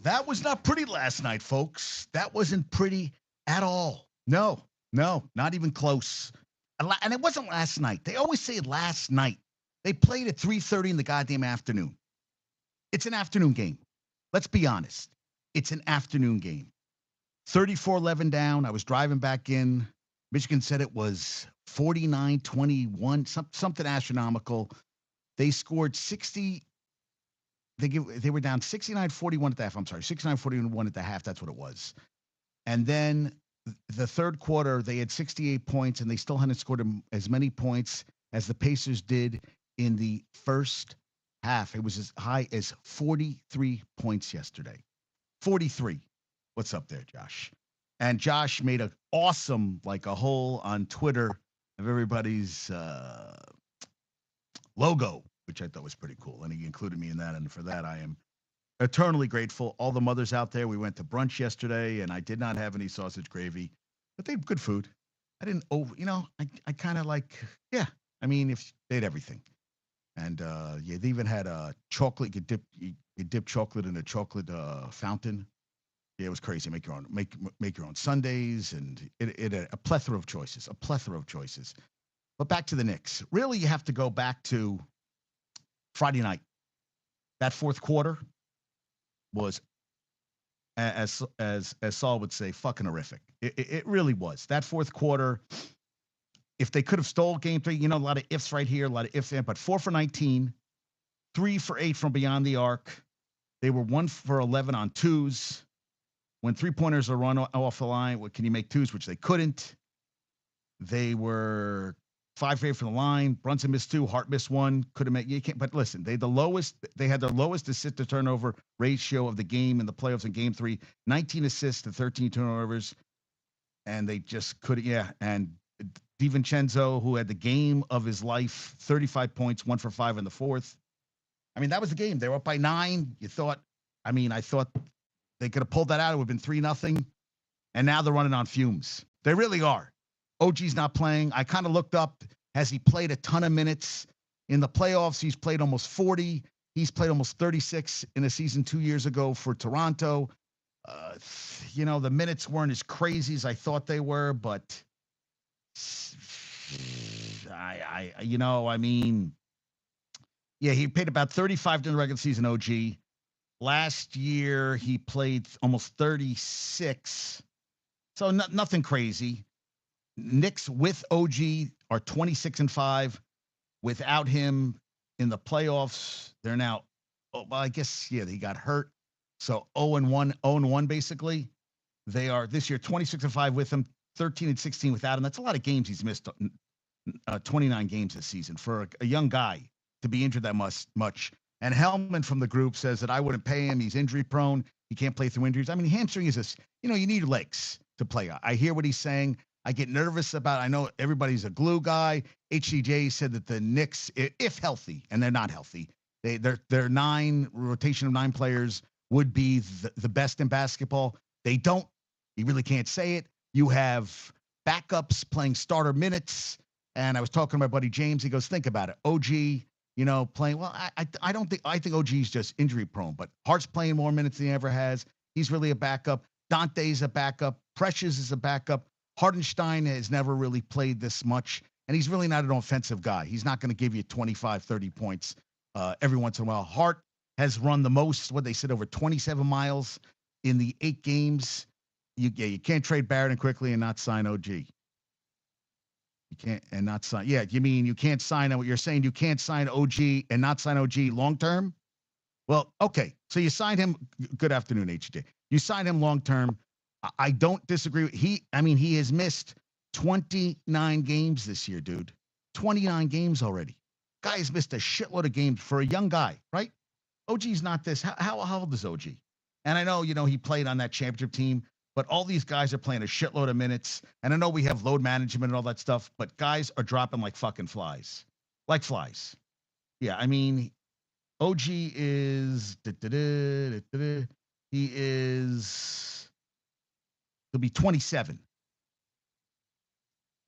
That was not pretty last night, folks. That wasn't pretty at all. No, no, not even close. And it wasn't last night. They always say last night. They played at 3:30 in the goddamn afternoon. It's an afternoon game. Let's be honest. It's an afternoon game. 34-11 down. I was driving back in. Michigan said it was 49-21, something astronomical. They scored 60. They were down 69-41 at the half. I'm sorry, 69-41 at the half. That's what it was. And then the third quarter, they had 68 points, and they still hadn't scored as many points as the Pacers did in the first half. It was as high as 43 points yesterday. 43. What's up there, Josh? And Josh made an awesome, like a hole on Twitter of everybody's logo, which I thought was pretty cool. And he included me in that. And for that, I am eternally grateful. All the mothers out there, we went to brunch yesterday, and I did not have any sausage gravy, but they had good food. I didn't I kind of like, yeah. I mean, if they had everything. And yeah, they even had a chocolate. You could dip chocolate in a chocolate fountain. Yeah, it was crazy. Make your own sundaes, and it had a plethora of choices. But back to the Knicks. Really, you have to go back to Friday night. That fourth quarter was, as Saul would say, fucking horrific. It really was. That fourth quarter. If they could have stole game three, a lot of ifs right here, a lot of ifs there, but 4 for 19, 3 for 8 from beyond the arc. They were 1 for 11 on twos. When three-pointers are run off the line, what can you make twos, which they couldn't. They were 5 for 8 from the line. Brunson missed 2. Hart missed 1. Could have made. You can't. But listen, they had the lowest assist to turnover ratio of the game in the playoffs in Game 3. 19 assists to 13 turnovers, and they just couldn't. Yeah, and DiVincenzo, who had the game of his life, 35 points, 1 for 5 in the fourth. I mean, that was the game. They were up by 9. I thought they could have pulled that out. It would have been 3-0. And now they're running on fumes. They really are. OG's not playing. I kind of looked up. Has he played a ton of minutes? In the playoffs, he's played almost 40. He's played almost 36 in a season 2 years ago for Toronto. The minutes weren't as crazy as I thought they were, but yeah, he paid about 35 during the regular season, OG. Last year, he played almost 36. So nothing crazy. Knicks with OG are 26-5. Without him in the playoffs, they're now, I guess, yeah, he got hurt. So 0-1 basically. They are this year 26-5 with him, 13-16 without him. That's a lot of games he's missed, 29 games this season for a young guy to be injured that much. And Hellman from the group says that I wouldn't pay him. He's injury prone. He can't play through injuries. I mean, hamstring is this, you need legs to play. I hear what he's saying. I get nervous about, I know everybody's a glue guy. HDJ said that the Knicks, if healthy, and they're not healthy, their rotation of 9 players would be the best in basketball. They don't. You really can't say it. You have backups playing starter minutes. And I was talking to my buddy James. He goes, think about it. OG, playing. Well, I think OG's just injury prone, but Hart's playing more minutes than he ever has. He's really a backup. Dante's a backup. Precious is a backup. Hartenstein has never really played this much, and he's really not an offensive guy. He's not going to give you 25, 30 points every once in a while. Hart has run the most, what they said, over 27 miles in the 8 games. You can't trade Barrett quickly and not sign OG. You can't and not sign. Yeah, you mean you can't sign what you're saying? You can't sign OG and not sign OG long term? Well, okay. So you signed him. Good afternoon, HJ. You signed him long term. I don't disagree. He has missed 29 games this year, dude. 29 games already. Guy has missed a shitload of games for a young guy, right? OG's not this. How old is OG? And I know, he played on that championship team, but all these guys are playing a shitload of minutes. And I know we have load management and all that stuff, but guys are dropping like fucking flies. Like flies. Yeah, OG is... He'll be 27.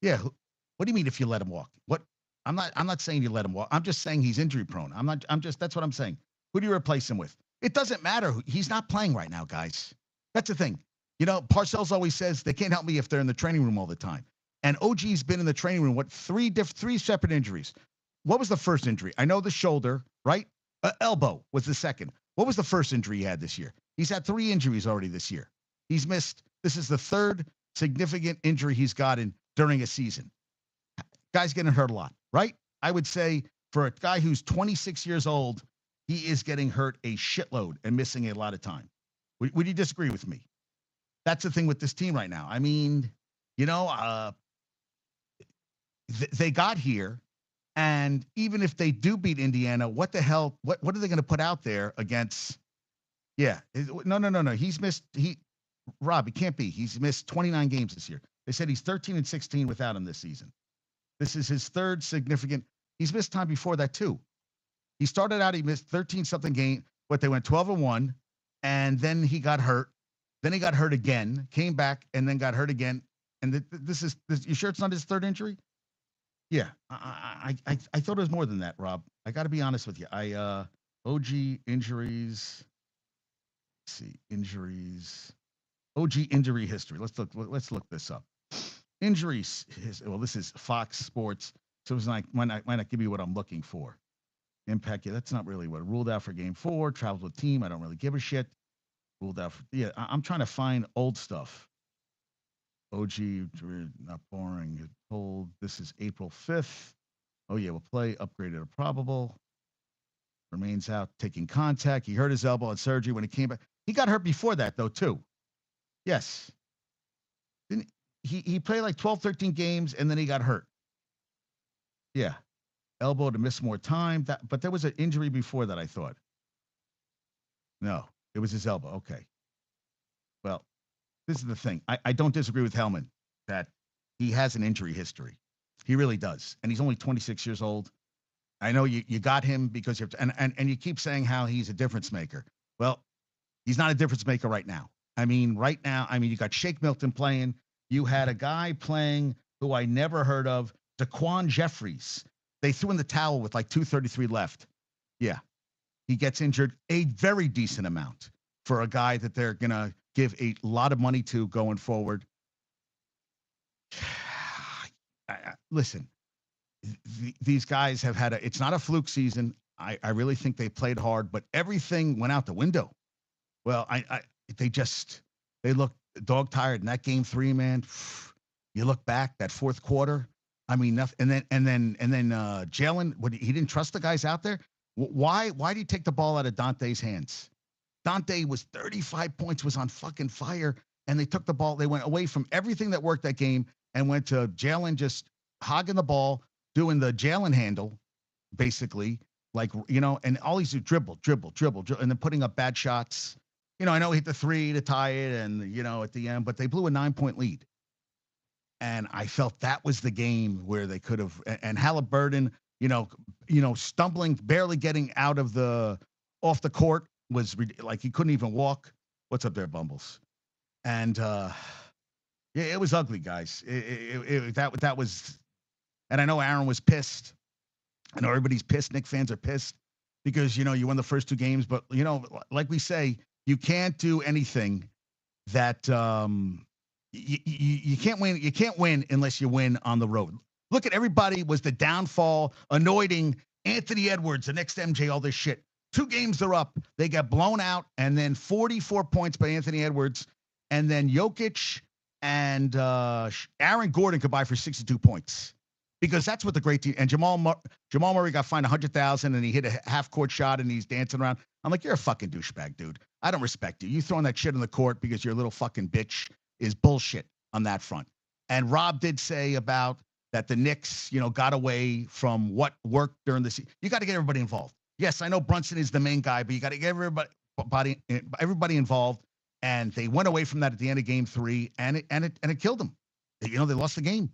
Yeah. What do you mean if you let him walk? What? I'm not saying you let him walk. I'm just saying he's injury prone. That's what I'm saying. Who do you replace him with? It doesn't matter. He's not playing right now, guys. That's the thing. Parcells always says they can't help me if they're in the training room all the time. And OG's been in the training room, three separate injuries. What was the first injury? I know the shoulder, right? Elbow was the second. What was the first injury he had this year? He's had 3 injuries already this year. He's missed. This is the third significant injury he's gotten during a season. Guy's getting hurt a lot, right? I would say for a guy who's 26 years old, he is getting hurt a shitload and missing a lot of time. Would you disagree with me? That's the thing with this team right now. I mean, they got here, and even if they do beat Indiana, what the hell? What are they going to put out there against? Yeah, no. He's missed. Rob, it can't be. He's missed 29 games this year. They said he's 13-16 without him this season. This is his third significant. He's missed time before that too. He started out, he missed 13-something game, but they went 12-1, and then he got hurt. Then he got hurt again, came back, and then got hurt again. And you sure it's not his third injury? Yeah, I thought it was more than that, Rob. I got to be honest with you. OG injuries. Let's see, injuries. OG injury history. Let's look this up. Injuries. Well, this is Fox Sports, so it's like might not give you what I'm looking for. Impact. Yeah, that's not really what. Ruled out for game 4. Travels with team. I don't really give a shit. Ruled out for. Yeah, I'm trying to find old stuff. OG, not boring. Told this is April 5th. Oh yeah, we'll play. Upgraded or probable. Remains out. Taking contact. He hurt his elbow on surgery when he came back. He got hurt before that though too. Yes. Didn't he played like 12, 13 games and then he got hurt. Yeah. Elbow to miss more time. But there was an injury before that, I thought. No, it was his elbow. Okay. Well, this is the thing. I don't disagree with Hellman that he has an injury history. He really does. And he's only 26 years old. I know you got him because you're and you keep saying how he's a difference maker. Well, he's not a difference maker right now. Right now, you got Shake Milton playing. You had a guy playing who I never heard of, Daquan Jeffries. They threw in the towel with like 2:33 left. Yeah. He gets injured a very decent amount for a guy that they're going to give a lot of money to going forward. Listen, these guys have had it's not a fluke season. I really think they played hard, but everything went out the window. Well, they look dog tired in that game 3, man. You look back that fourth quarter. Nothing. And then Jalen, he didn't trust the guys out there. Why did he take the ball out of Dante's hands? Dante was 35 points, was on fucking fire, and they took the ball. They went away from everything that worked that game and went to Jalen just hogging the ball, doing the Jalen handle, basically, and all he's do dribble, and then putting up bad shots. I know he hit the 3 to tie it, and at the end, but they blew a 9-point lead. And I felt that was the game where they could have. And Halliburton, stumbling, barely getting out of off the court was like he couldn't even walk. What's up there, Bumbles? And yeah, it was ugly, guys. That was, and I know Aaron was pissed. I know everybody's pissed. Knicks fans are pissed because you won the first 2 games, but like we say, you can't do anything that you can't win. You can't win unless you win on the road. Look at everybody was the downfall, anointing Anthony Edwards, the next MJ, all this shit. 2 games they're up. They got blown out, and then 44 points by Anthony Edwards, and then Jokic and Aaron Gordon could buy for 62 points because that's what the great team. And Jamal Murray got fined $100,000, and he hit a half-court shot, and he's dancing around. I'm like, you're a fucking douchebag, dude. I don't respect you. You throwing that shit on the court because you're a little fucking bitch is bullshit on that front. And Rob did say about that the Knicks, got away from what worked during the season. You got to get everybody involved. Yes, I know Brunson is the main guy, but you got to get everybody involved. And they went away from that at the end of game 3, and it killed them. They lost the game.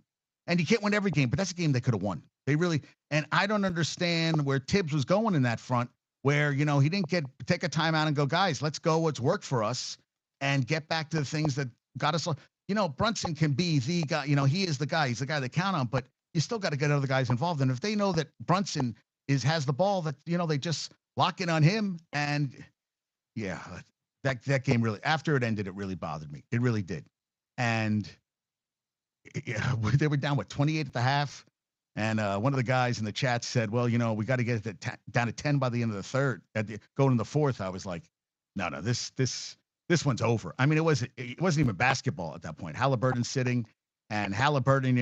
And you can't win every game, but that's a game they could have won. They really, and I don't understand where Tibbs was going in that front, where, he didn't take a timeout and go, guys, let's go what's worked for us and get back to the things that got us. Brunson can be the guy, he is the guy. He's the guy they count on, but you still got to get other guys involved. And if they know that Brunson has the ball, that, they just lock in on him. And Yeah, that game really, after it ended, it really bothered me. It really did. And yeah, they were down, what, 28 at the half? And one of the guys in the chat said, well, we got to get it down to 10 by the end of the third. Going in the fourth, I was like, no, this one's over. I mean, it wasn't even basketball at that point. Halliburton sitting, and Halliburton,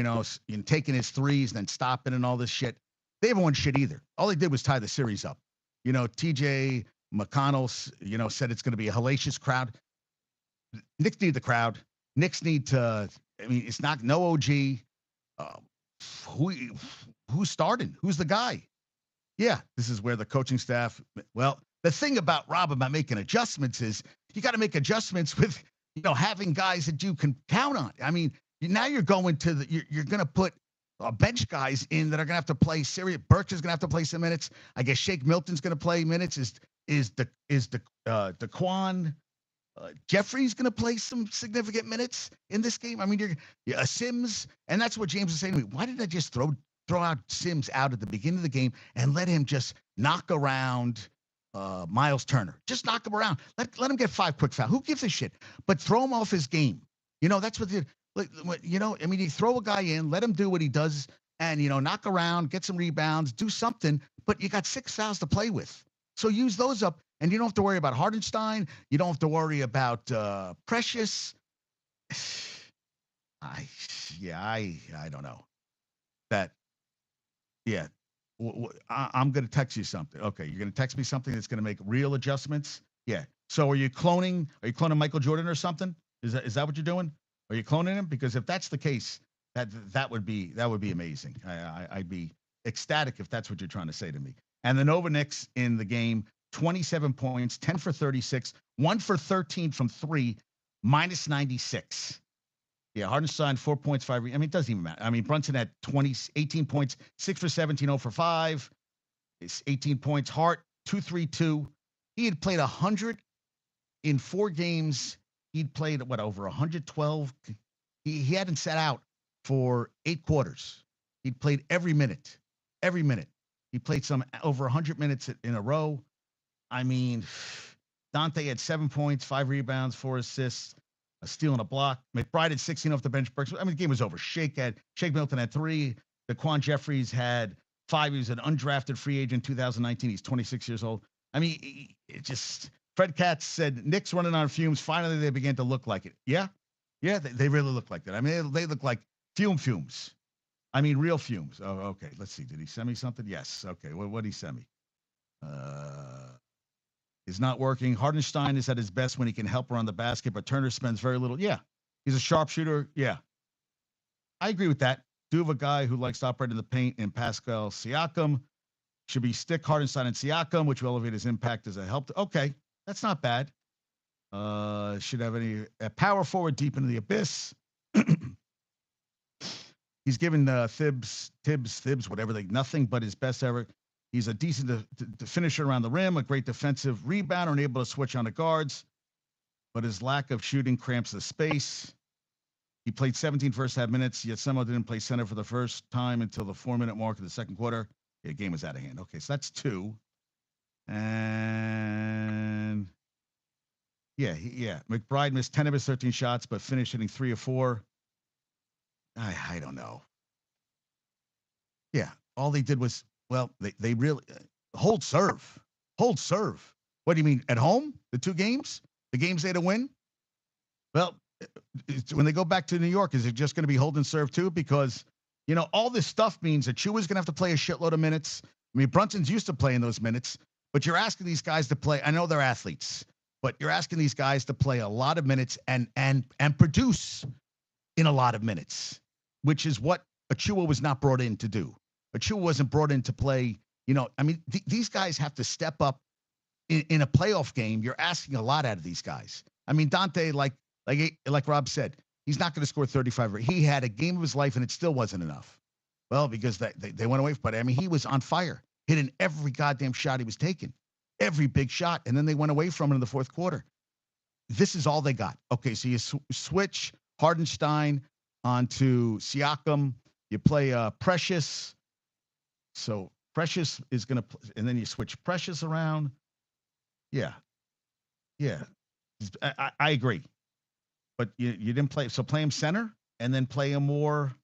taking his threes and then stopping and all this shit. They haven't won shit either. All they did was tie the series up. TJ McConnell, said it's going to be a hellacious crowd. Knicks need the crowd. Knicks need to. I mean, it's not no OG. Uh, who who's starting? Who's the guy? Yeah, this is where the coaching staff. Well, the thing about Rob about making adjustments is you got to make adjustments with having guys that you can count on. I mean, now you're going to you're going to put bench guys in that are going to have to play serious. Burks is going to have to play some minutes. I guess Shake Milton's going to play minutes. Is the Daquan Jeffrey's going to play some significant minutes in this game? I mean, you're Sims, and that's what James is saying to me. Why did I just throw out Sims out at the beginning of the game and let him just knock around Miles Turner? Just knock him around. Let him get 5 quick fouls. Who gives a shit? But throw him off his game. That's what I mean, you throw a guy in, let him do what he does, and knock around, get some rebounds, do something. But you got 6 fouls to play with, so use those up. And you don't have to worry about Hardenstein. You don't have to worry about Precious. I don't know. That, yeah. I'm going to text you something. Okay, you're going to text me something that's going to make real adjustments. Yeah. So are you cloning Michael Jordan or something? Is that what you're doing? Are you cloning him? Because if that's the case, that would be amazing. I'd be ecstatic if that's what you're trying to say to me. And the Nova Knicks in the game. 27 points, 10 for 36, 1 for 13 from 3, minus 96. Yeah, Hardenstein, 4 points, 5. I mean, it doesn't even matter. I mean, Brunson had 18 points, 6 for 17, 0 for 5. It's 18 points. Hart, 232. He had played 100 in 4 games. He'd played, over 112? He hadn't sat out for 8 quarters. He'd played every minute. Every minute. He played some over 100 minutes in a row. I mean, Dante had 7 points, 5 rebounds, 4 assists, a steal and a block. McBride had 16 off the bench. Burks. I mean, the game was over. Shake Milton had 3. Daquan Jeffries had 5. He was an undrafted free agent in 2019. He's 26 years old. I mean, it just. Fred Katz said Knicks running on fumes. Finally, they began to look like it. Yeah, they really look like that. I mean, they look like fumes. I mean, real fumes. Oh, okay. Let's see. Did he send me something? Yes. Okay. What did he send me? Is not working. Hardenstein is at his best when he can help around the basket, but Turner spends very little. Yeah, he's a sharpshooter. Yeah, I agree with that. Do have a guy who likes to operate in the paint in Pascal Siakam. Should be stick Hardenstein and Siakam, which will elevate his impact as a help. Okay, that's not bad. Should have a power forward deep into the abyss. He's given Tibbs, whatever nothing but his best ever. He's a decent finisher around the rim, a great defensive rebounder, and able to switch on the guards. But his lack of shooting cramps the space. He played 17 first half minutes, yet somehow didn't play center for the first time until the 4-minute mark of the second quarter. The game was out of hand. Okay, so that's 2. And yeah. McBride missed 10 of his 13 shots, but finished hitting 3 of 4. I don't know. Yeah, all they did was, they really hold serve. What do you mean, at home? The 2 games? The games they had to win? Well, when they go back to New York, is it just going to be hold and serve too? Because, all this stuff means that Chua's going to have to play a shitload of minutes. I mean, Brunson's used to playing those minutes, but you're asking these guys to play. I know they're athletes, but you're asking these guys to play a lot of minutes and produce in a lot of minutes, which is what Achua was not brought in to do. Achua wasn't brought in to play. These guys have to step up in a playoff game. You're asking a lot out of these guys. I mean, Dante, like Rob said, he's not going to score 35. He had a game of his life, and it still wasn't enough. Well, because they went away. But, I mean, he was on fire, hitting every goddamn shot he was taking, every big shot, and then they went away from it in the fourth quarter. This is all they got. Okay, so you switch Hardenstein onto Siakam. You play Precious. So Precious is going to – and then you switch Precious around. Yeah. Yeah, I agree. But you didn't play. So play him center and then play him more.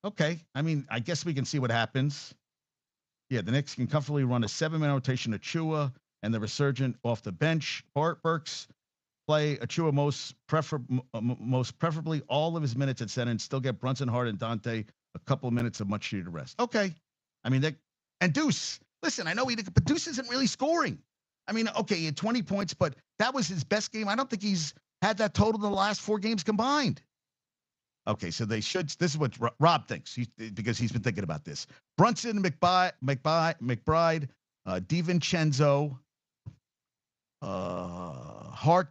Okay. I mean, I guess we can see what happens. Yeah, the Knicks can comfortably run a 7-man rotation of Chua and the resurgent off the bench. Bart Burks play Achua most preferably all of his minutes at center and still get Brunson, Hart, and Dante a couple of minutes of much needed rest. Okay. I mean, and Deuce, listen, I know but Deuce isn't really scoring. I mean, okay, he had 20 points, but that was his best game. I don't think he's had that total in the last 4 games combined. Okay, so they should. This is what Rob thinks because he's been thinking about this. Brunson, McBride, DiVincenzo, Hart.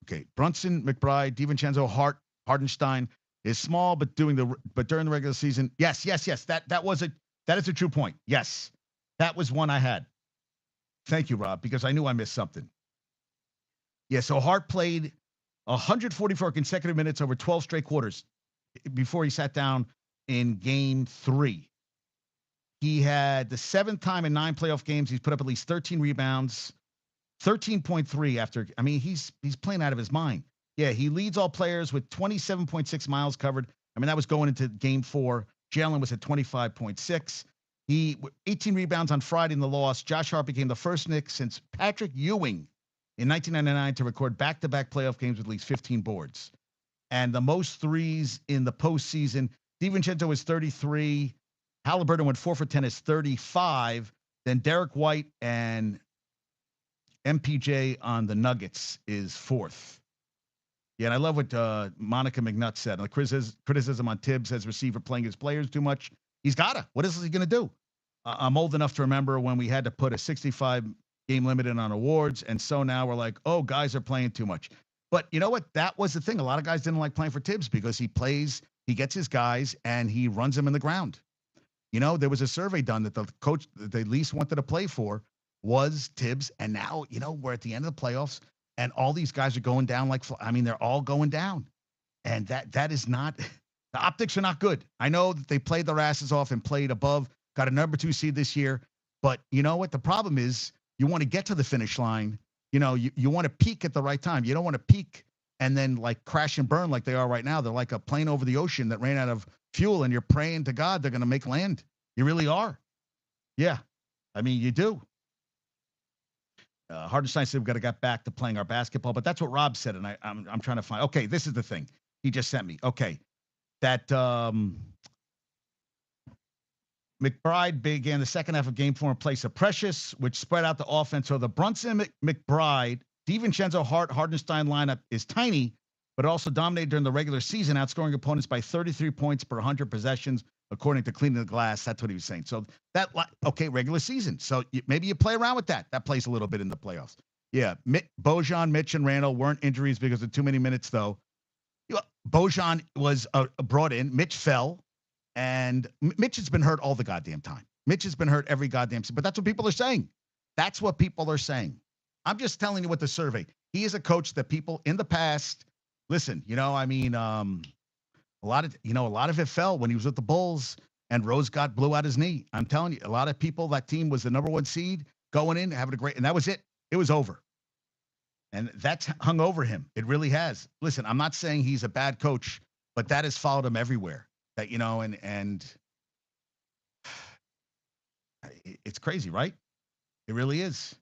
Okay, Brunson, McBride, DiVincenzo, Hart, Hardenstein is small, but during the regular season, yes. That is a true point. Yes, that was one I had. Thank you, Rob, because I knew I missed something. Yeah, so Hart played 144 consecutive minutes over 12 straight quarters before he sat down in game 3. He had the 7th time in 9 playoff games he's put up at least 13 rebounds, 13.3 after. I mean, he's playing out of his mind. Yeah, he leads all players with 27.6 miles covered. I mean, that was going into game 4. Jalen was at 25.6. He 18 rebounds on Friday in the loss. Josh Hart became the first Knick since Patrick Ewing in 1999 to record back-to-back playoff games with at least 15 boards. And the most threes in the postseason, DiVincenzo was 33. Halliburton went 4 for 10 is 35. Then Derek White and MPJ on the Nuggets is 4th. Yeah, and I love what Monica McNutt said. The criticism on Tibbs as receiver playing his players too much. He's got to. What else is he going to do? I'm old enough to remember when we had to put a 65 game limit in on awards. And so now we're like, oh, guys are playing too much. But you know what? That was the thing. A lot of guys didn't like playing for Tibbs because he gets his guys and he runs them in the ground. You know, there was a survey done that the coach that they least wanted to play for was Tibbs. And now, you know, we're at the end of the playoffs and all these guys are going down they're all going down. And that is not, the optics are not good. I know that they played their asses off and played above, got a number 2 seed this year. But you know what? The problem is you want to get to the finish line. You know, you want to peak at the right time. You don't want to peak and then like crash and burn like they are right now. They're like a plane over the ocean that ran out of fuel and you're praying to God they're going to make land. You really are. Yeah. I mean, you do. Hardenstein said we've got to get back to playing our basketball, but that's what Rob said. And I'm trying to find, okay, this is the thing he just sent me. Okay. That McBride began the second half of game 4 in place of Precious, which spread out the offense. So the Brunson, McBride, DiVincenzo, Hart, Hardenstein lineup is tiny, but also dominated during the regular season, outscoring opponents by 33 points per 100 possessions, according to Cleaning the Glass. That's what he was saying. So regular season. So maybe you play around with that. That plays a little bit in the playoffs. Yeah, Bojan, Mitch, and Randall weren't injuries because of too many minutes, though. Bojan was brought in. Mitch fell. And Mitch has been hurt all the goddamn time. Mitch has been hurt every goddamn time. But that's what people are saying. That's what people are saying. I'm just telling you what the survey. He is a coach that people in the past, listen, you know, I mean, a lot of it fell when he was with the Bulls and Rose blew out his knee. I'm telling you, a lot of people, that team was the number 1 seed going in, having a great, and that was it. It was over. And that's hung over him. It really has. Listen, I'm not saying he's a bad coach, but that has followed him everywhere. That, you know, and it's crazy, right? It really is.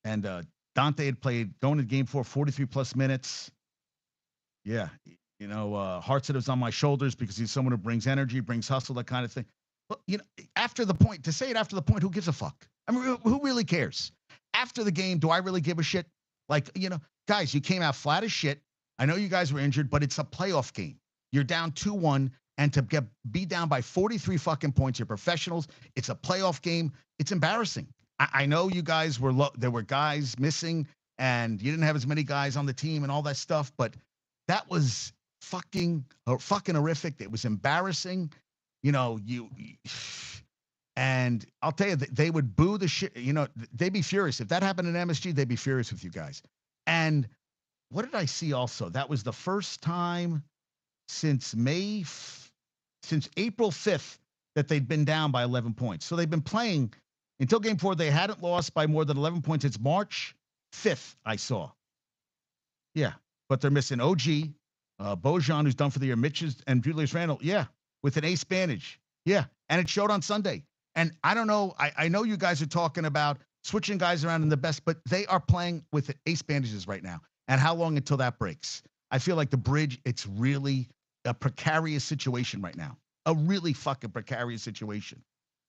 And Dante had played going to game 4, 43 plus minutes. Yeah. You know, Hart said it was on my shoulders because he's someone who brings energy, brings hustle, that kind of thing. Well, you know, after the point, to say it after the point, who gives a fuck? I mean, who really cares? After the game, do I really give a shit? Like, you know, guys, you came out flat as shit. I know you guys were injured, but it's a playoff game. You're down 2-1, and to be down by 43 fucking points, you're professionals. It's a playoff game. It's embarrassing. I know you guys were there were guys missing, and you didn't have as many guys on the team and all that stuff, but that was fucking horrific. It was embarrassing. You know, and I'll tell you, they would boo the shit. You know, they'd be furious. If that happened in MSG, they'd be furious with you guys. And what did I see also? That was the first time since April 5th that they'd been down by 11 points. So they've been playing, Until game 4, they hadn't lost by more than 11 points. It's March 5th, I saw. Yeah, but they're missing OG, Bojan, who's done for the year, and Julius Randle. Yeah, with an ace bandage. Yeah, and it showed on Sunday. And I don't know. I know you guys are talking about switching guys around in the best, but they are playing with ace bandages right now. And how long until that breaks? I feel like the bridge, it's really a precarious situation right now. A really fucking precarious situation.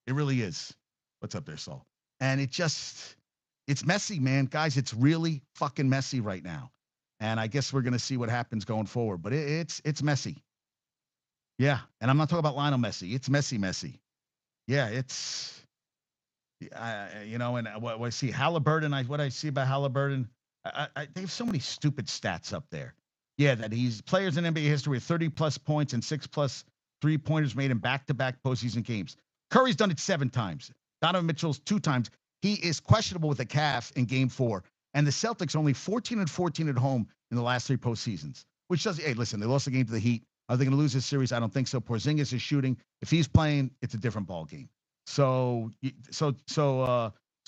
It really is. What's up there, Saul? And it's messy, man. Guys, it's really fucking messy right now. And I guess we're going to see what happens going forward. But it's messy. Yeah. And I'm not talking about Lionel Messi. It's messy. Yeah, it's, and what I see, Halliburton, what I see about Halliburton, they have so many stupid stats up there. Yeah, that he's players in NBA history with 30-plus points and 6-plus three-pointers made in back-to-back postseason games. Curry's done it 7 times. Donovan Mitchell's 2 times. He is questionable with a calf in game 4. And the Celtics are only 14-14 at home in the last 3 postseasons, which does, hey, listen, they lost the game to the Heat. Are they going to lose this series? I don't think so. Porzingis is shooting. If he's playing, it's a different ball game. So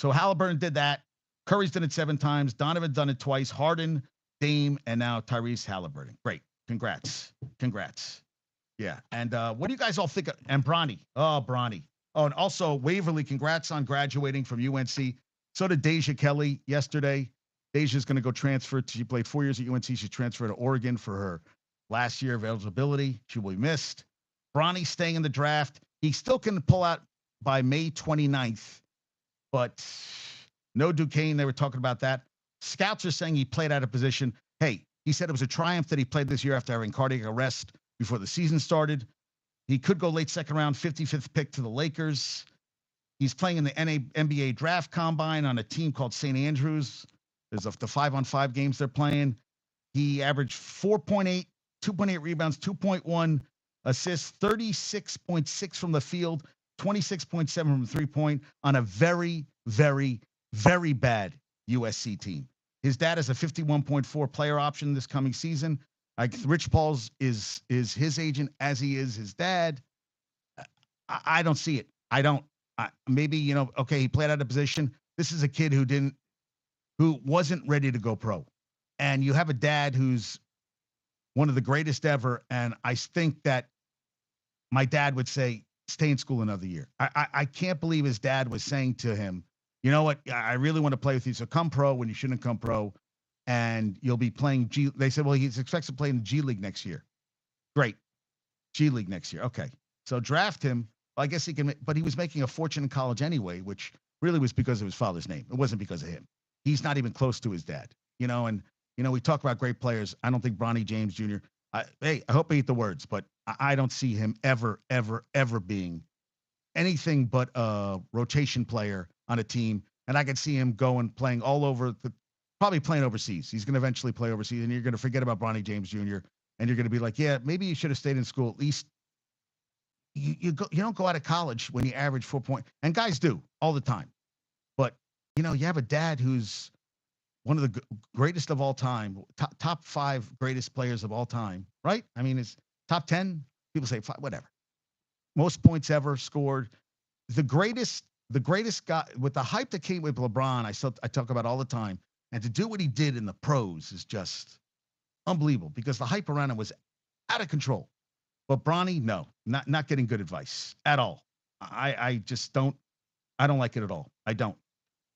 Halliburton did that. Curry's done it 7 times. Donovan done it twice. Harden, Dame, and now Tyrese Halliburton. Great. Congrats. Yeah. And what do you guys all think of? And Bronny. Oh, Bronny. Oh, and also Waverly, congrats on graduating from UNC. So did Deja Kelly yesterday. Deja's going to go transfer. She played 4 years at UNC. She transferred to Oregon for her last year of eligibility. She will be missed. Bronny staying in the draft. He still can pull out by May 29th, but no Duquesne. They were talking about that. Scouts are saying he played out of position. Hey, he said it was a triumph that he played this year after having cardiac arrest before the season started. He could go late second round, 55th pick to the Lakers. He's playing in the NBA draft combine on a team called St. Andrews. There's the 5-on-5 games they're playing. He averaged 4.8, 2.8 rebounds, 2.1 assists, 36.6 from the field, 26.7 from 3-point on a very, very, very bad USC team. His dad is a 51.4 player option this coming season. Rich Paul's is his agent as he is his dad. I don't see it. I don't. Maybe, okay, he played out of position. This is a kid who wasn't ready to go pro. And you have a dad who's one of the greatest ever. And I think that my dad would say, stay in school another year. I can't believe his dad was saying to him, you know what? I really want to play with you. So come pro when you shouldn't come pro. And you'll be playing G. They said, well, he's expected to play in the G League next year. Great. G League next year. Okay. So draft him. Well, I guess he can, but he was making a fortune in college anyway, which really was because of his father's name. It wasn't because of him. He's not even close to his dad, and, we talk about great players. I don't think Bronny James Jr., I hope I eat the words, but I don't see him ever, ever, ever being anything but a rotation player on a team. And I could see him playing all over, probably playing overseas. He's going to eventually play overseas, and you're going to forget about Bronny James Jr., and you're going to be like, yeah, maybe you should have stayed in school. At least you don't go out of college when you average 4 points. And guys do all the time. But, you have a dad who's one of the greatest of all time, top 5 greatest players of all time, right? I mean, it's top 10. People say 5, whatever. Most points ever scored. The greatest guy with the hype that came with LeBron, I talk about all the time. And to do what he did in the pros is just unbelievable because the hype around him was out of control. But Bronny, no, not getting good advice at all. I just don't. I don't like it at all. I don't.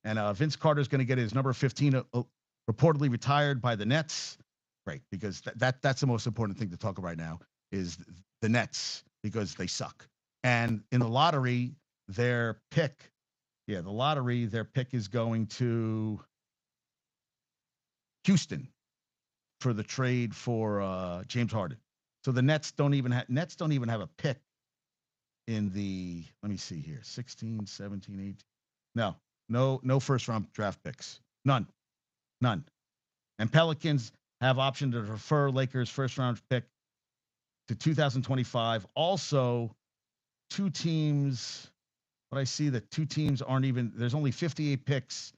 And Vince Carter's going to get his number 15 reportedly retired by the Nets. Great, because that's the most important thing to talk about right now is the Nets because they suck. And in the lottery, their pick is going to Houston for the trade for James Harden. So the Nets don't even have a pick in the, let me see here, 16, 17, 18. No first round draft picks. None. And Pelicans have option to refer Lakers first round pick to 2025. Also, 2 teams, but I see that 2 teams aren't even, there's only 58 picks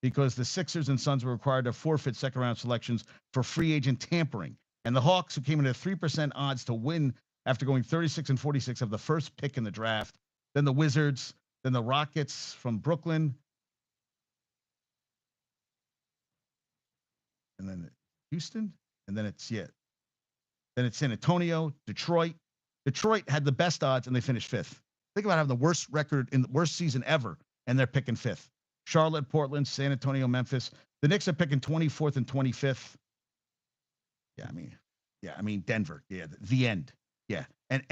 because the Sixers and Suns were required to forfeit second round selections for free agent tampering. And the Hawks, who came in at 3% odds to win after going 36-46, have the first pick in the draft. Then the Wizards, Then the Rockets from Brooklyn, and then Houston, and then it's Then it's San Antonio, Detroit. Detroit had the best odds, and they finished fifth. Think about having the worst record in the worst season ever, and they're picking fifth. Charlotte, Portland, San Antonio, Memphis. The Knicks are picking 24th and 25th. I mean Denver. Yeah, the end. Yeah, and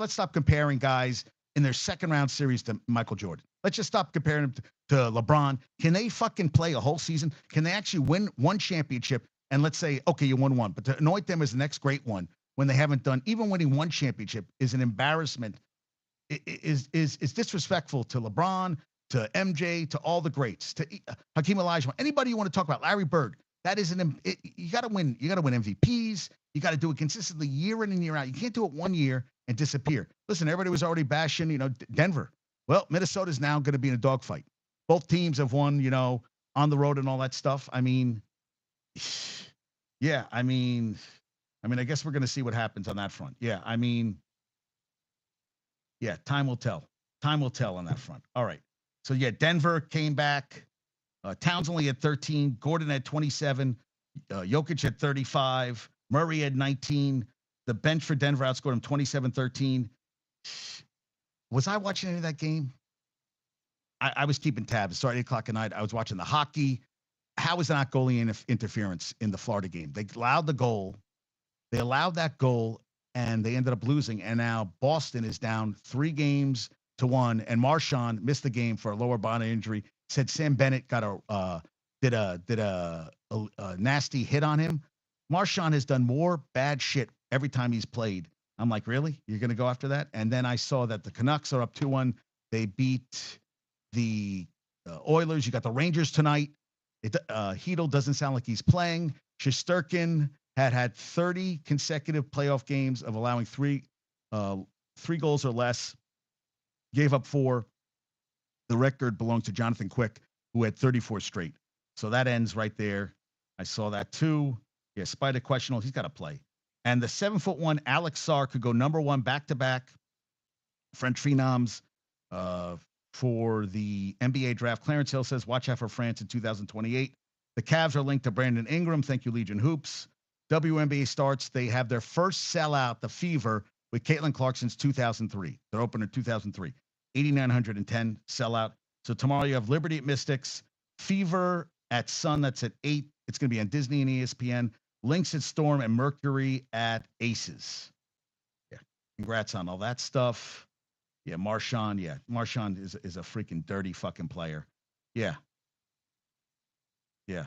let's stop comparing guys in their second round series to Michael Jordan. Let's just stop comparing them to LeBron. Can they fucking play a whole season? Can they actually win one championship? And let's say, okay, you won one, but to anoint them as the next great one when they haven't done, even winning one championship is an embarrassment. Is disrespectful to LeBron, to MJ, to all the greats, to Hakeem Olajuwon, anybody you want to talk about, Larry Bird. That is you got to win. You got to win MVPs. You got to do it consistently year in and year out. You can't do it 1 year and disappear. Listen, everybody was already bashing, Denver. Well, Minnesota's now going to be in a dogfight. Both teams have won, on the road and all that stuff. I mean, yeah, I guess we're going to see what happens on that front. Yeah, time will tell. Time will tell on that front. All right. So, Denver came back. Towns only had 13. Gordon had 27. Jokic had 35. Murray had 19. The bench for Denver outscored him 27-13. Was I watching any of that game? I was keeping tabs. It started 8 o'clock at night. I was watching the hockey. How was that not goalie interference in the Florida game? They allowed the goal. They allowed that goal, and they ended up losing. And now Boston is down 3-1, and Marchand missed the game for a lower body injury. Said Sam Bennett did a nasty hit on him. Marchand has done more bad shit every time he's played. I'm like, really? You're going to go after that? And then I saw that the Canucks are up 2-1. They beat the Oilers. You got the Rangers tonight. Hedl doesn't sound like he's playing. Shesterkin had 30 consecutive playoff games of allowing three goals or less. Gave up 4. The record belongs to Jonathan Quick, who had 34 straight. So that ends right there. I saw that too. Yeah, Spider questionable. He's got to play. And the 7'1" Alex Sarr could go number 1 back-to-back French phenoms for the NBA draft. Clarence Hill says, watch out for France in 2028. The Cavs are linked to Brandon Ingram. Thank you, Legion Hoops. WNBA starts. They have their first sellout, the Fever, with Caitlin Clark since 2003. They're open in 2003. 8,910 sellout. So tomorrow you have Liberty at Mystics, Fever at Sun. That's at 8. It's going to be on Disney and ESPN. Lynx at Storm, and Mercury at Aces. Yeah. Congrats on all that stuff. Yeah, Marchand. Yeah, Marchand is a freaking dirty fucking player. Yeah. Yeah.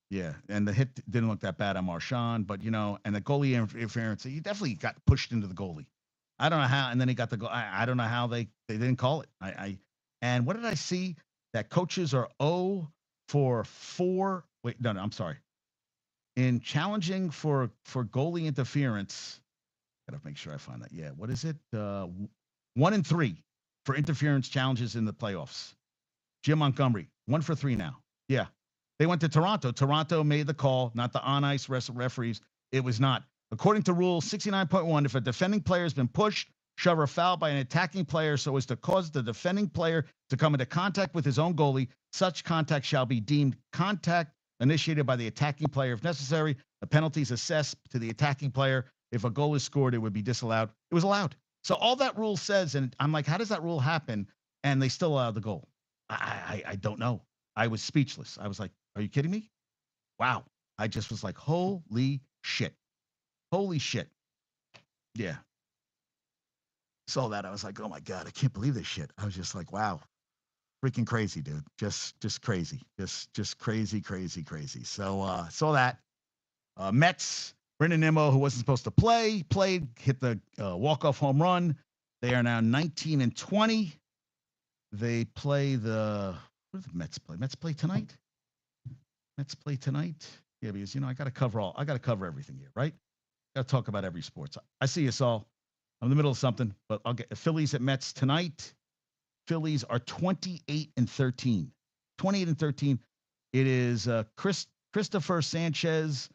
Yeah. And the hit didn't look that bad on Marchand, but, and the goalie interference, he definitely got pushed into the goalie. I don't know how. And then he got the goal. I don't know how they didn't call it. And what did I see? That coaches are 0 for 4. Wait, no, I'm sorry. In challenging for goalie interference, gotta make sure I find that. Yeah, what is it? 1 and 3 for interference challenges in the playoffs. Jim Montgomery, 1 for 3 now. Yeah, they went to Toronto. Toronto made the call, not the on ice referees. It was not. According to Rule 69.1, if a defending player has been pushed, shoved, or fouled by an attacking player so as to cause the defending player to come into contact with his own goalie, such contact shall be deemed contact initiated by the attacking player. If necessary, a penalty is assessed to the attacking player. If a goal is scored, it would be disallowed. It was allowed. So all that rule says, and I'm like, how does that rule happen? And they still allowed the goal. I don't know. I was speechless. I was like, are you kidding me? Wow. I just was like, holy shit. Holy shit. Yeah. Saw that. I was like, oh my God, I can't believe this shit. I was just like, wow. Freaking crazy, dude. Just crazy. Just crazy. So saw that. Mets, Brendan Nimmo, who wasn't supposed to play, played, hit the walk-off home run. They are now 19-20. They play what do the Mets play? Mets play tonight? Yeah, because I gotta cover everything here, right? Got to talk about every sports. I see us all. I'm in the middle of something, but I'll get Phillies at Mets tonight. Phillies are 28-13. 28-13. It is Christopher Sanchez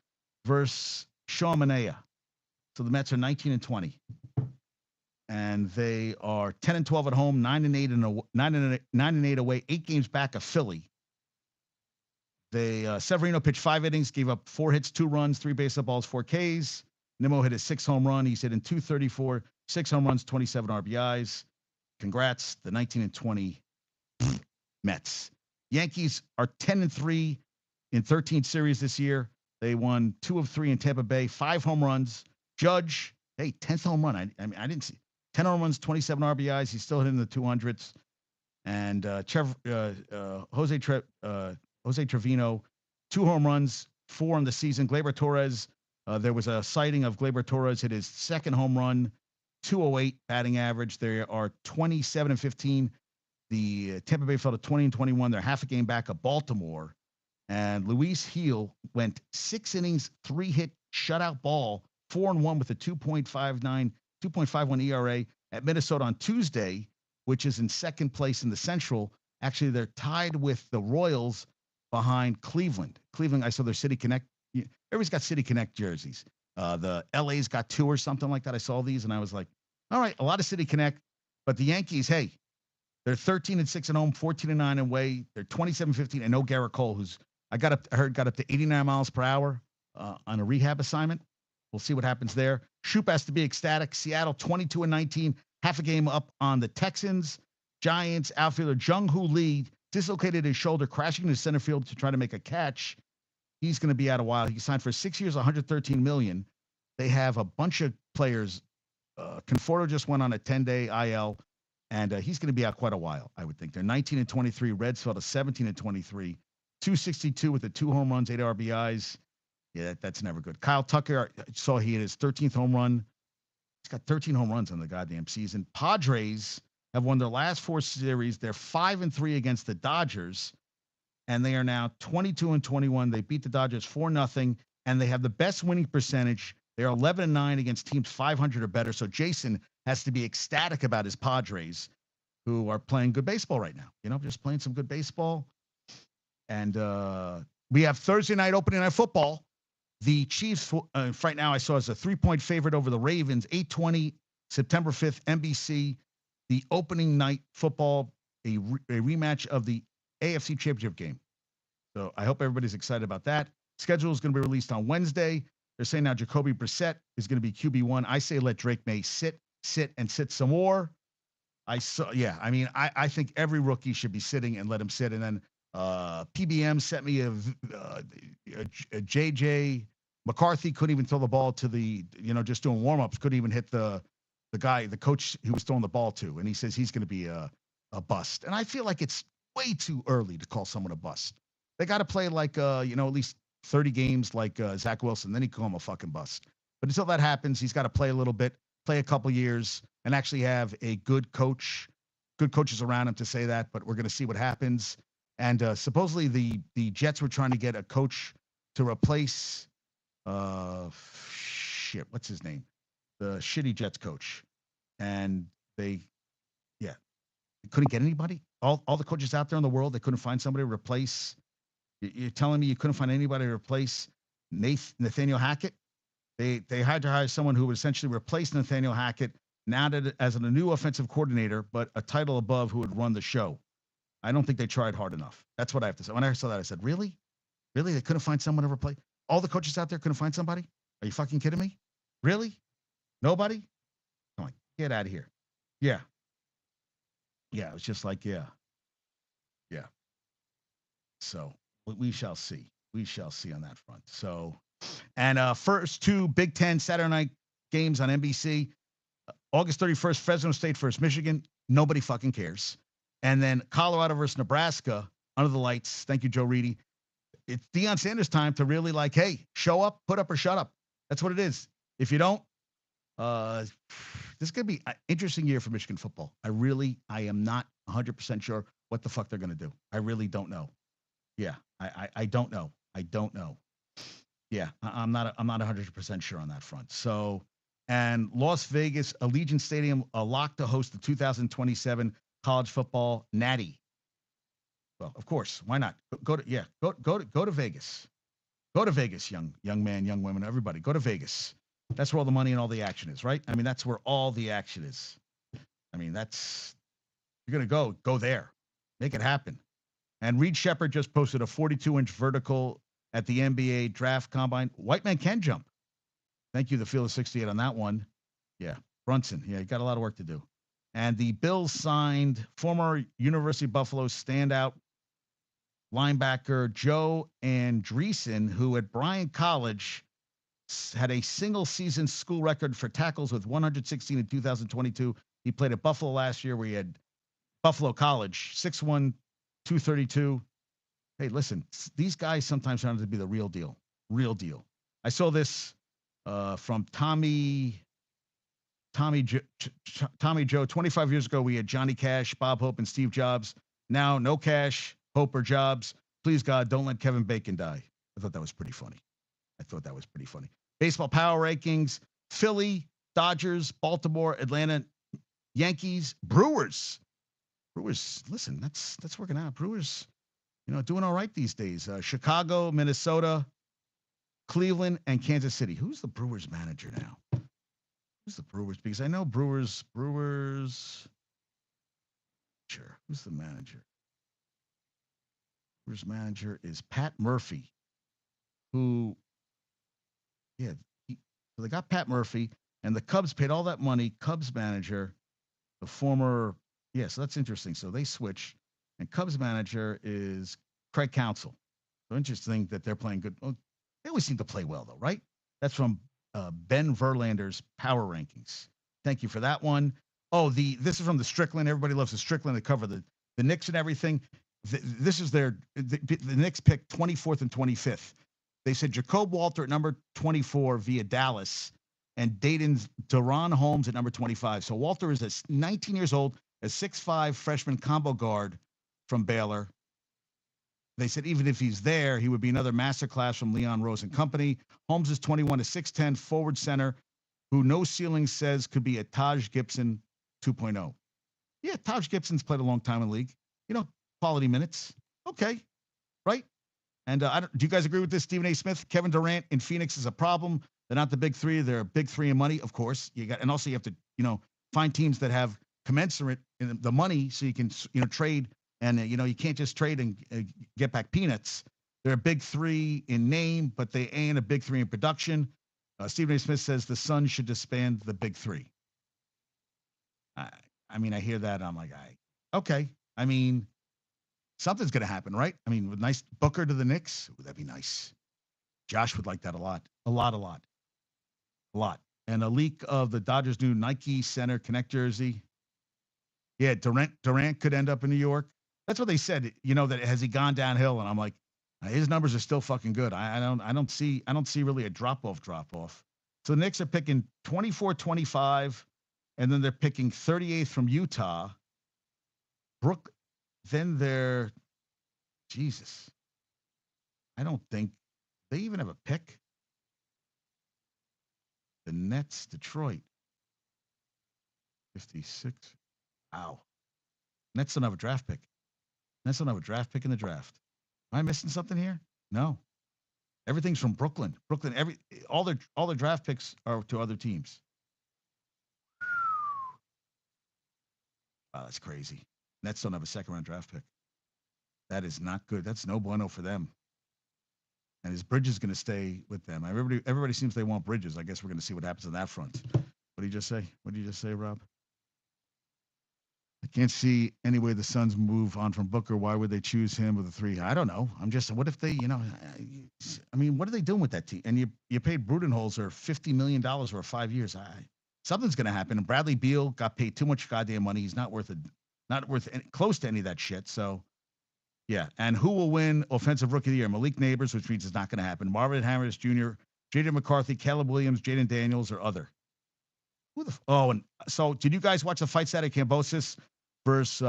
versus Sean Manaea. So the Mets are 19-20. and they are 10-12 at home, 9-8 9-8 away, 8 games back of Philly. They Severino pitched 5 innings, gave up 4 hits, 2 runs, 3 base hit balls, 4 Ks. Nimmo hit his 6th home run. He's hitting 234, 6 home runs, 27 RBIs. Congrats, the 19-20 Mets. Yankees are 10-3 in 13 series this year. They won 2 of 3 in Tampa Bay, 5 home runs. Judge, hey, 10th home run. I mean, I didn't see 10 home runs, 27 RBIs. He's still hitting the 200s. And Jose Trevino, 2 home runs, 4 on the season. Gleyber Torres, there was a sighting of Gleyber Torres hit his 2nd home run, 208 batting average. They are 27-15. The Tampa Bay fell to 20-21. They're half a game back of Baltimore. And Luis Gil went 6 innings, 3 hit shutout ball, 4-1 with a 2.51 ERA at Minnesota on Tuesday, which is in 2nd place in the Central. Actually, they're tied with the Royals behind Cleveland. Cleveland, I saw their City Connect. Everybody's got City Connect jerseys. The LA's got 2 or something like that. I saw these and I was like, all right, a lot of City Connect. But the Yankees, hey, they're 13-6 at home, 14-9 away. They're 27-15. And no Garrett Cole, who's I heard got up to 89 miles per hour on a rehab assignment. We'll see what happens there. Shoop has to be ecstatic. Seattle 22-19, half a game up on the Texans. Giants outfielder Jung-Hoo Lee dislocated his shoulder, crashing into center field to try to make a catch. He's going to be out a while. He signed for 6 years, $113 million. They have a bunch of players. Conforto just went on a 10-day IL, and he's going to be out quite a while, I would think. They're 19-23. Reds fell to 17-23. 262 with the 2 home runs, 8 RBIs. Yeah, that's never good. Kyle Tucker, I saw he hit his 13th home run. He's got 13 home runs on the goddamn season. Padres have won their last 4 series. They're 5-3 against the Dodgers, and they are now 22-21. They beat the Dodgers 4-0, and they have the best winning percentage. They are 11-9 against teams 500 or better. So Jason has to be ecstatic about his Padres, who are playing good baseball right now. You know, just playing some good baseball. And we have Thursday night opening night football. The Chiefs, right now, I saw as a 3-point favorite over the Ravens, 8:20, September 5th, NBC. The opening night football, a rematch of the AFC Championship game. So I hope everybody's excited about that. Schedule is going to be released on Wednesday. They're saying now Jacoby Brissett is going to be QB1. I say let Drake May sit some more. I think every rookie should be sitting and let him sit. And then PBM sent me a JJ McCarthy couldn't even throw the ball to just doing warm-ups, couldn't even hit the coach he was throwing the ball to. And he says he's going to be a bust. And I feel like it's way too early to call someone a bust. They got to play like, at least 30 games like Zach Wilson. Then he can call him a fucking bust. But until that happens, he's got to play a little bit, play a couple years, and actually have a good coaches around him to say that. But we're going to see what happens. And supposedly the Jets were trying to get a coach to replace what's his name? The shitty Jets coach. And they couldn't get anybody. All the coaches out there in the world, they couldn't find somebody to replace. You're telling me you couldn't find anybody to replace Nathaniel Hackett? They had to hire someone who would essentially replace Nathaniel Hackett now as a new offensive coordinator, but a title above who would run the show. I don't think they tried hard enough. That's what I have to say. When I saw that, I said, really? Really? They couldn't find someone to replace? All the coaches out there couldn't find somebody? Are you fucking kidding me? Really? Nobody? Come on, get out of here. Yeah. Yeah, it was just like, yeah. Yeah. So we shall see. We shall see on that front. So, and first 2 Big Ten Saturday night games on NBC. August 31st, Fresno State versus Michigan. Nobody fucking cares. And then Colorado versus Nebraska under the lights. Thank you, Joe Reedy. It's Deion Sanders time to really hey, show up, put up or shut up. That's what it is. If you don't, this is going to be an interesting year for Michigan football. I am not 100% sure what the fuck they're going to do. I really don't know. Yeah, I don't know. I don't know. Yeah, I'm not 100% sure on that front. So, and Las Vegas Allegiant Stadium locked to host the 2027 college football Natty. Well, of course, why not? Go to Vegas. Go to Vegas, young man, young women, everybody. Go to Vegas. That's where all the money and all the action is, right? I mean, that's where all the action is. I mean, you're going to go there, make it happen. And Reed Shepard just posted a 42-inch vertical at the NBA draft combine. White man can jump. Thank you, the Field of 68 on that one. Yeah, Brunson. Yeah, he got a lot of work to do. And the Bills signed former University of Buffalo standout linebacker Joe Andreessen, who at Bryan College had a single season school record for tackles with 116 in 2022. He played at Buffalo last year where he had Buffalo College, 6'1", 232. Hey, listen, these guys sometimes turn out to be the real deal. Real deal. I saw this from Tommy Joe. 25 years ago, we had Johnny Cash, Bob Hope, and Steve Jobs. Now, no Cash, Hope, or Jobs. Please, God, don't let Kevin Bacon die. I thought that was pretty funny. Baseball power rankings: Philly, Dodgers, Baltimore, Atlanta, Yankees, Brewers. Listen, that's working out. Brewers, doing all right these days. Chicago, Minnesota, Cleveland, and Kansas City. Who's the Brewers manager now? Who's the Brewers? Because I know Brewers. Sure. Who's the manager? Brewers manager is Pat Murphy, who, yeah, so they got Pat Murphy, and the Cubs paid all that money. Cubs manager, the former, yeah, so that's interesting. So they switch, and Cubs manager is Craig Counsell. So interesting that they're playing good. Well, they always seem to play well, though, right? That's from Ben Verlander's Power Rankings. Thank you for that one. Oh, this is from the Strickland. Everybody loves the Strickland. They cover the Knicks and everything. This is the Knicks picked 24th and 25th. They said Jacob Walter at number 24 via Dallas, and Dayton's Deron Holmes at number 25. So Walter is 19 years old, a 6'5" freshman combo guard from Baylor. They said even if he's there, he would be another masterclass from Leon Rose and company. Holmes is 21, a 6'10" forward center who no ceiling says could be a Taj Gibson 2.0. Yeah, Taj Gibson's played a long time in the league. Quality minutes. Okay, right? And do you guys agree with this, Stephen A. Smith? Kevin Durant in Phoenix is a problem. They're not the big three. They're a big three in money, of course. And also you have to, find teams that have commensurate in the money so you can, trade. And you can't just trade and get back peanuts. They're a big three in name, but they ain't a big three in production. Stephen A. Smith says the Suns should disband the big three. I mean, I hear that. I'm like, okay. I mean, something's going to happen, right? I mean, with nice Booker to the Knicks, ooh, that'd be nice. Josh would like that a lot. And a leak of the Dodgers' new Nike Center Connect jersey. Yeah, Durant could end up in New York. That's what they said. That has he gone downhill? And I'm like, his numbers are still fucking good. I don't see really a drop off. So the Knicks are picking 24, 25, and then they're picking 38th from Utah. Then they're, Jesus. I don't think they even have a pick. The Nets, Detroit. 56. Wow. Nets don't have a draft pick. Nets don't have a draft pick in the draft. Am I missing something here? No. Everything's from Brooklyn. All their draft picks are to other teams. Wow, that's crazy. Nets don't have a second round draft pick. That is not good. That's no bueno for them. And his Bridges is going to stay with them. Everybody seems they want Bridges. I guess we're going to see what happens on that front. What did you just say, Rob? I can't see any way the Suns move on from Booker. Why would they choose him with a 3? I don't know. What if they, what are they doing with that team? And you paid Budenholzer $50 million over 5 years. Something's going to happen. And Bradley Beal got paid too much goddamn money. He's not worth close to any of that shit. So, yeah. And who will win Offensive Rookie of the Year? Malik Neighbors, which means it's not going to happen. Marvin Harris Jr., Jaden McCarthy, Caleb Williams, Jaden Daniels, or other. And so did you guys watch the fight Saturday? Kambosos versus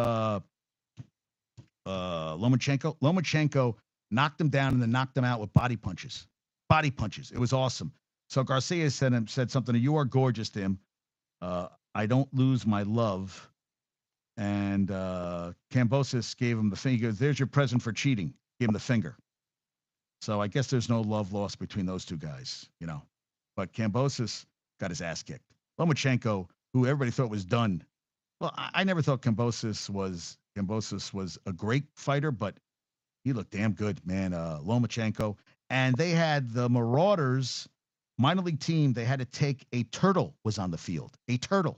Lomachenko? Lomachenko knocked him down and then knocked him out with body punches. It was awesome. So Garcia said something. You are gorgeous to him. I don't lose my love. And Kambosos gave him the finger. He goes, there's your present for cheating. Gave him the finger. So I guess there's no love lost between those two guys, but Kambosos got his ass kicked. Lomachenko, who everybody thought was done. Well, I never thought Kambosos was a great fighter, but he looked damn good, man. Lomachenko, and they had the Marauders minor league team. They had to take a turtle was on the field. A turtle,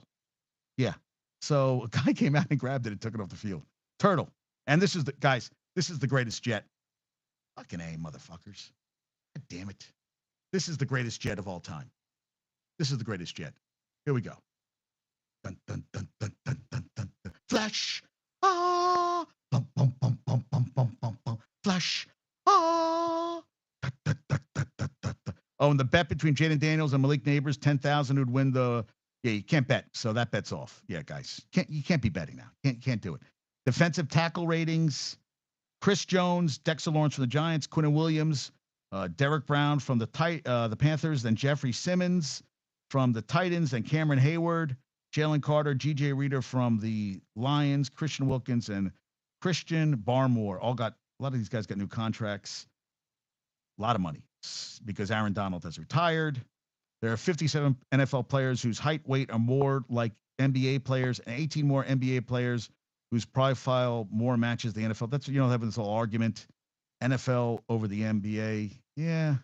yeah. So a guy came out and grabbed it and took it off the field. Turtle, and this is the guys. This is the greatest jet. Fucking A, motherfuckers. God damn it. This is the greatest jet of all time. This is the greatest jet. Here we go. Dun, dun, dun, dun, dun, dun, dun, dun. Flash. Ah. Bum, bum, bum, bum, bum, bum, bum, bum. Flash. Ah. Da, da, da, da, da, da, da. Oh, and the bet between Jaden Daniels and Malik Neighbors, 10,000 who'd win the. Yeah, you can't bet. So that bet's off. Yeah, guys. You can't be betting now. Can't do it. Defensive tackle ratings. Chris Jones, Dexter Lawrence from the Giants, Quinnen Williams, Derek Brown from the Panthers, then Jeffrey Simmons from the Titans, then Cameron Hayward, Jalen Carter, G.J. Reader from the Lions, Christian Wilkins, and Christian Barmore. A lot of these guys got new contracts. A lot of money because Aaron Donald has retired. There are 57 NFL players whose height, weight are more like NBA players, and 18 more NBA players whose profile more matches the NFL. That's, having this whole argument, NFL over the NBA. Yeah.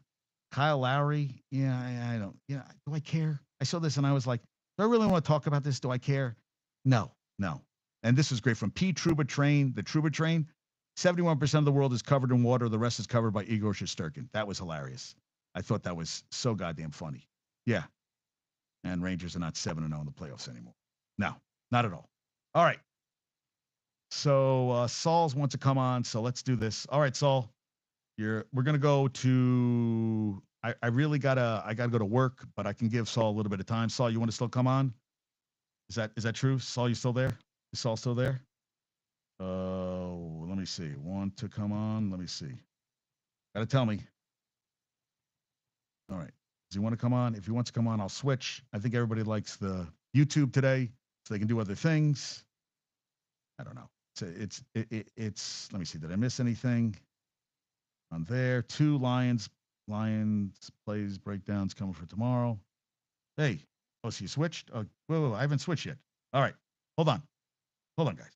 Kyle Lowry. Yeah, I don't. Yeah, do I care? I saw this and I was like, do I really want to talk about this? Do I care? No. And this is great from P. Truba Train, the Truba Train. 71% of the world is covered in water. The rest is covered by Igor Shesterkin. That was hilarious. I thought that was so goddamn funny. Yeah. And Rangers are not 7-0 in the playoffs anymore. No, not at all. All right. So Saul's wants to come on, so let's do this. All right, Saul, we're gonna go to. I gotta go to work, but I can give Saul a little bit of time. Saul, you want to still come on? Is that true? Saul, you still there? Is Saul still there? Let me see. Want to come on? Let me see. Gotta tell me. All right. Does he want to come on? If he wants to come on, I'll switch. I think everybody likes the YouTube today, so they can do other things. I don't know. It's let me see, did I miss anything on there? 2 Lions plays breakdowns coming for tomorrow. Hey, so you switched? Oh, whoa, I haven't switched yet. All right, hold on, guys.